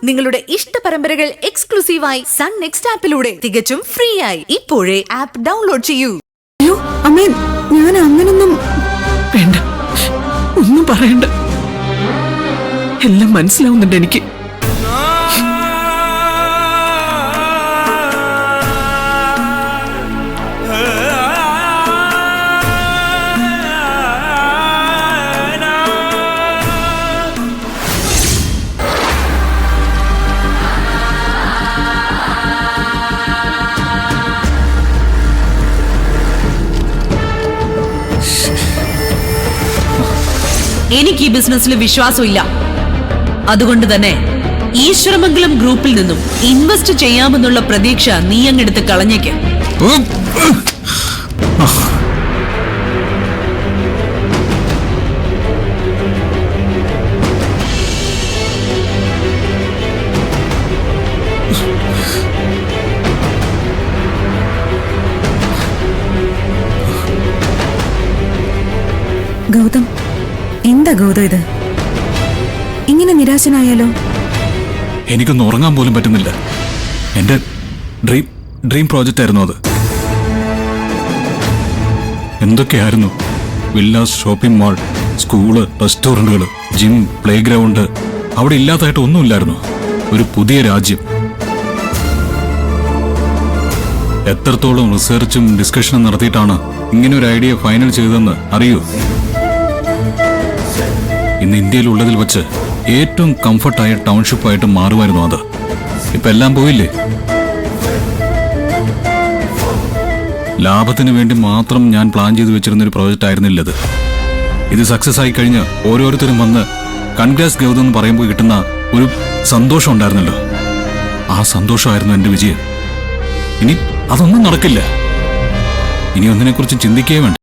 നിങ്ങളുടെ ഇഷ്ട പരമ്പരകൾ എക്സ്ക്ലൂസീവായി സൺ നെക്സ്റ്റ് ആപ്പിലൂടെ തികച്ചും ഫ്രീ ആയി ഇപ്പോഴേ ആപ്പ് ഡൗൺലോഡ് ചെയ്യൂ. അയ്യോ അമ്മേ, ഞാൻ അങ്ങനൊന്നും വേണ്ട, ഒന്നും പറയണ്ട. എല്ലാം മനസ്സിലാവുന്നുണ്ട് എനിക്ക്. എനിക്ക് ഈ ബിസിനസ്സിൽ വിശ്വാസമില്ല. അതുകൊണ്ട് തന്നെ ഈശ്വരമംഗലം ഗ്രൂപ്പിൽ നിന്നും ഇൻവെസ്റ്റ് ചെയ്യാമെന്നുള്ള പ്രതീക്ഷ നീ അങ്ങെടുത്ത് കളഞ്ഞേക്ക്. ഗൗതം, എന്താ ഗൗതം ഇത്? ഇങ്ങനെ നിരാശനായാലോ? എനിക്കൊന്നും ഉറങ്ങാൻ പോലും പറ്റുന്നില്ല. എന്റെ ഡ്രീം പ്രോജക്റ്റ് ആയിരുന്നു അത്. എന്തൊക്കെയായിരുന്നു? വില്ലാസ്, ഷോപ്പിംഗ് മാൾ, സ്കൂള്, റെസ്റ്റോറന്റുകൾ, ജിം, പ്ലേ ഗ്രൗണ്ട്. അവിടെ ഇല്ലാത്തതായിട്ട് ഒന്നുമില്ലായിരുന്നു. ഒരു പുതിയ രാജ്യം. എത്രത്തോളം റിസർച്ചും ഡിസ്കഷനും നടത്തിയിട്ടാണ് ഇങ്ങനെ ഒരു ഐഡിയ ഫൈനൽ ചെയ്തതെന്ന് അറിയൂ? ഇന്ന് ഇന്ത്യയിലുള്ളതിൽ വെച്ച് ഏറ്റവും കംഫർട്ടായ ടൗൺഷിപ്പായിട്ട് മാറുമായിരുന്നു അത്. ഇപ്പൊ എല്ലാം പോയില്ലേ? ലാഭത്തിന് വേണ്ടി മാത്രം ഞാൻ പ്ലാൻ ചെയ്ത് വെച്ചിരുന്നൊരു പ്രോജക്റ്റ് ആയിരുന്നില്ല ഇത്. ഇത് സക്സസ് ആയി കഴിഞ്ഞ് ഓരോരുത്തരും വന്ന് കൺഗ്രാസ് ഗൗതം എന്ന് പറയുമ്പോൾ കിട്ടുന്ന ഒരു സന്തോഷം ഉണ്ടായിരുന്നല്ലോ. ആ സന്തോഷമായിരുന്നു എന്റെ വിജയം. ഇനി അതൊന്നും നടക്കില്ല. ഇനി ഒന്നിനെക്കുറിച്ചും ചിന്തിക്കേ വേണ്ട.